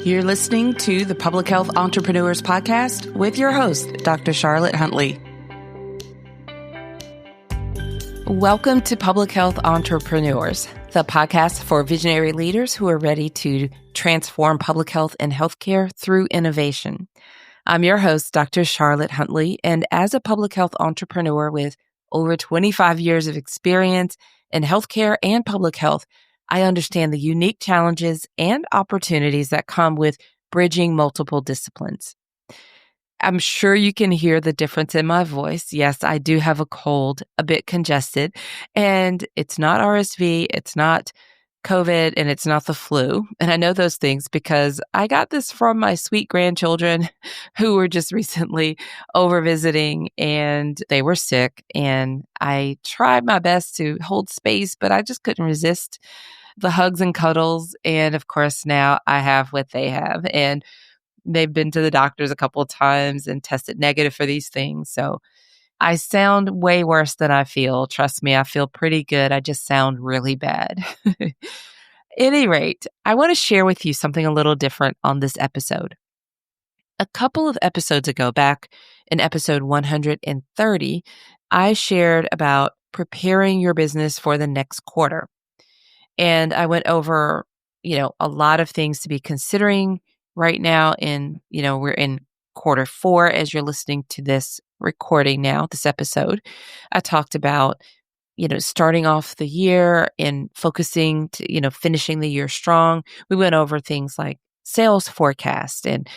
You're listening to the Public Health Entrepreneurs Podcast with your host, Dr. Charlotte Huntley. Welcome to Public Health Entrepreneurs, the podcast for visionary leaders who are ready to transform public health and healthcare through innovation. I'm your host, Dr. Charlotte Huntley, and as a public health entrepreneur with over 25 years of experience in healthcare and public health, I understand the unique challenges and opportunities that come with bridging multiple disciplines. I'm sure you can hear the difference in my voice. Yes, I do have a cold, a bit congested, and it's not RSV, it's not COVID, and it's not the flu. And I know those things because I got this from my sweet grandchildren who were just recently over visiting and they were sick. And I tried my best to hold space, but I just couldn't resist the hugs and cuddles. And of course, now I have what they have. And they've been to the doctors a couple of times and tested negative for these things. So I sound way worse than I feel. Trust me, I feel pretty good. I just sound really bad. At any rate, I want to share with you something a little different on this episode. A couple of episodes ago, back in episode 130, I shared about preparing your business for the next quarter. And I went over, a lot of things to be considering right now we're in quarter 4 as you're listening to this recording now, this episode. I talked about, starting off the year and focusing to, finishing the year strong. We went over things like sales forecast and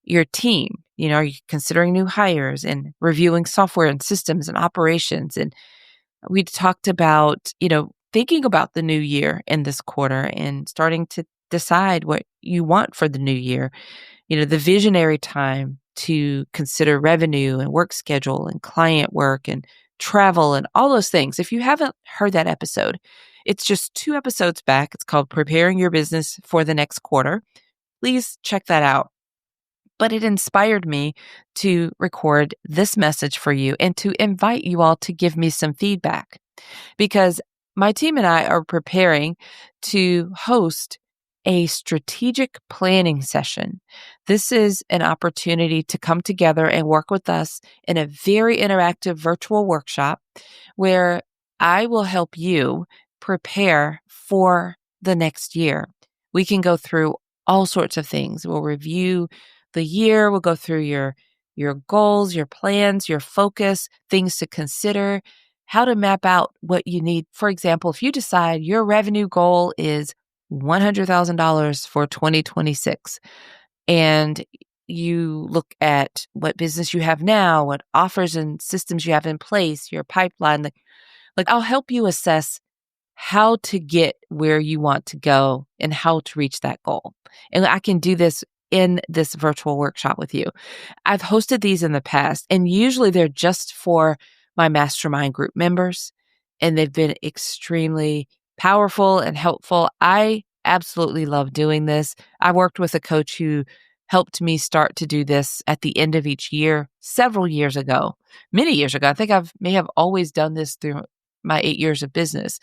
your team. Are you considering new hires and reviewing software and systems and operations? And we talked about, thinking about the new year in this quarter and starting to decide what you want for the new year. The visionary time to consider revenue and work schedule and client work and travel and all those things. If you haven't heard that episode, it's just 2 episodes back. It's called Preparing Your Business for the Next Quarter. Please check that out. But it inspired me to record this message for you and to invite you all to give me some feedback, because my team and I are preparing to host a strategic planning session. This is an opportunity to come together and work with us in a very interactive virtual workshop where I will help you prepare for the next year. We can go through all sorts of things. We'll review the year. We'll go through your goals, your plans, your focus, things to consider, how to map out what you need. For example, if you decide your revenue goal is $100,000 for 2026, and you look at what business you have now, what offers and systems you have in place, your pipeline, like I'll help you assess how to get where you want to go and how to reach that goal. And I can do this in this virtual workshop with you. I've hosted these in the past, and usually they're just for my mastermind group members, and they've been extremely powerful and helpful. I absolutely love doing this. I worked with a coach who helped me start to do this at the end of each year several years ago, many years ago. I think may have always done this through my 8 years of business.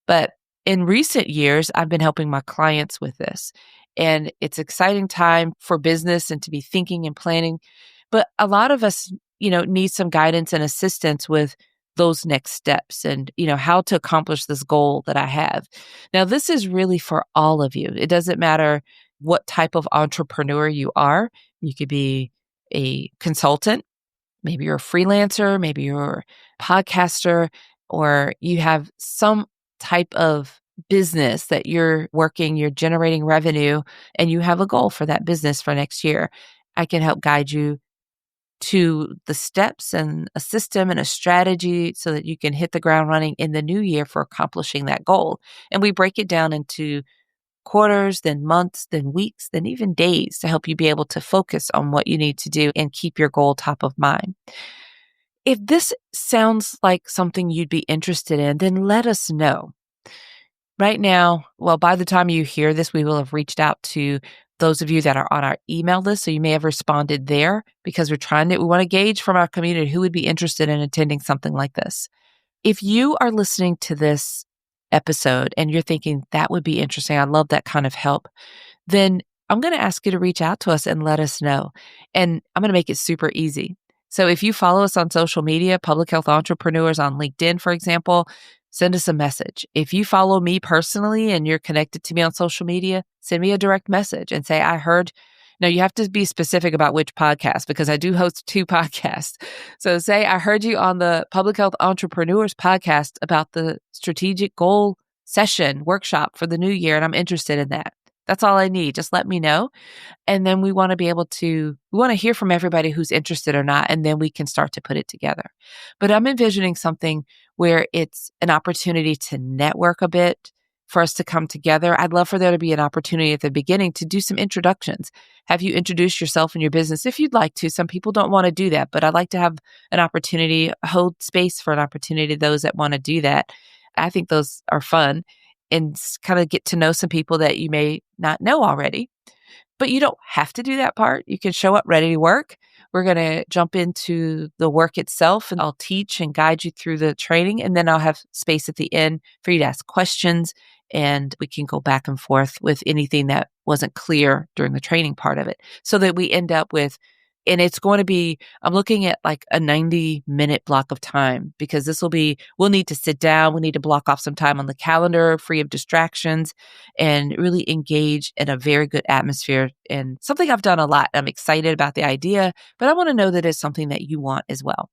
But in recent years, I've been helping my clients with this. And it's an exciting time for business and to be thinking and planning. But a lot of us, need some guidance and assistance with those next steps and, how to accomplish this goal that I have. Now, this is really for all of you. It doesn't matter what type of entrepreneur you are. You could be a consultant, maybe you're a freelancer, maybe you're a podcaster, or you have some type of business that you're working, you're generating revenue, and you have a goal for that business for next year. I can help guide you to the steps and a system and a strategy so that you can hit the ground running in the new year for accomplishing that goal. And we break it down into quarters, then months, then weeks, then even days to help you be able to focus on what you need to do and keep your goal top of mind. If this sounds like something you'd be interested in, then let us know. Right now, by the time you hear this, we will have reached out to those of you that are on our email list. So you may have responded there because we want to gauge from our community who would be interested in attending something like this. If you are listening to this episode and you're thinking that would be interesting, I love that kind of help, then I'm going to ask you to reach out to us and let us know. And I'm going to make it super easy. So if you follow us on social media, Public Health Entrepreneurs on LinkedIn, for example, send us a message. If you follow me personally and you're connected to me on social media, send me a direct message and say, I heard. Now, you have to be specific about which podcast because I do host 2 podcasts. So say, I heard you on the Public Health Entrepreneurs podcast about the strategic goal session workshop for the new year, and I'm interested in that. That's all I need. Just let me know. And then we want to hear from everybody who's interested or not, and then we can start to put it together. But I'm envisioning something where it's an opportunity to network a bit, for us to come together. I'd love for there to be an opportunity at the beginning to do some introductions. Have you introduced yourself and your business if you'd like to. Some people don't want to do that, but I'd like to have an opportunity, hold space for an opportunity to those that want to do that. I think those are fun and kind of get to know some people that you may not know already. But you don't have to do that part. You can show up ready to work. We're going to jump into the work itself, and I'll teach and guide you through the training. And then I'll have space at the end for you to ask questions, and we can go back and forth with anything that wasn't clear during the training part of it, so that we end up with, and it's going to be, I'm looking at like a 90-minute block of time, because we'll need to sit down. We need to block off some time on the calendar, free of distractions, and really engage in a very good atmosphere. And something I've done a lot. I'm excited about the idea, but I want to know that it's something that you want as well.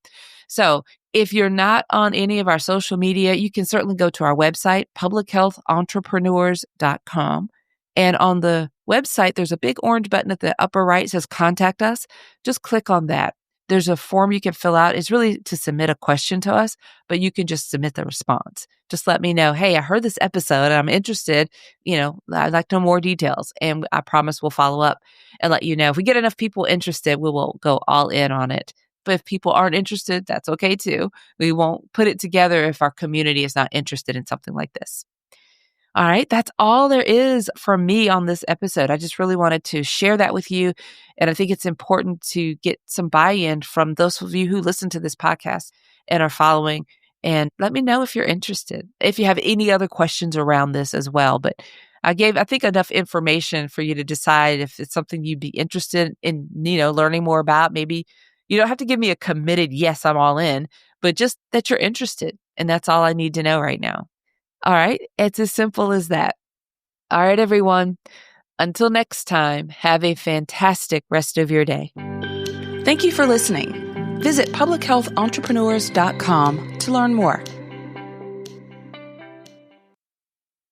So if you're not on any of our social media, you can certainly go to our website, publichealthentrepreneurs.com. And on the website, there's a big orange button at the upper right that says Contact Us. Just click on that. There's a form you can fill out. It's really to submit a question to us, but you can just submit the response. Just let me know, hey, I heard this episode and I'm interested. I'd like to know more details. And I promise we'll follow up and let you know. If we get enough people interested, we will go all in on it. But if people aren't interested, that's okay too. We won't put it together if our community is not interested in something like this. All right. That's all there is from me on this episode. I just really wanted to share that with you. And I think it's important to get some buy-in from those of you who listen to this podcast and are following. And let me know if you're interested, if you have any other questions around this as well. But I think, enough information for you to decide if it's something you'd be interested in, learning more about. Maybe you don't have to give me a committed, yes, I'm all in, but just that you're interested. And that's all I need to know right now. All right. It's as simple as that. All right, everyone. Until next time, have a fantastic rest of your day. Thank you for listening. Visit publichealthentrepreneurs.com to learn more.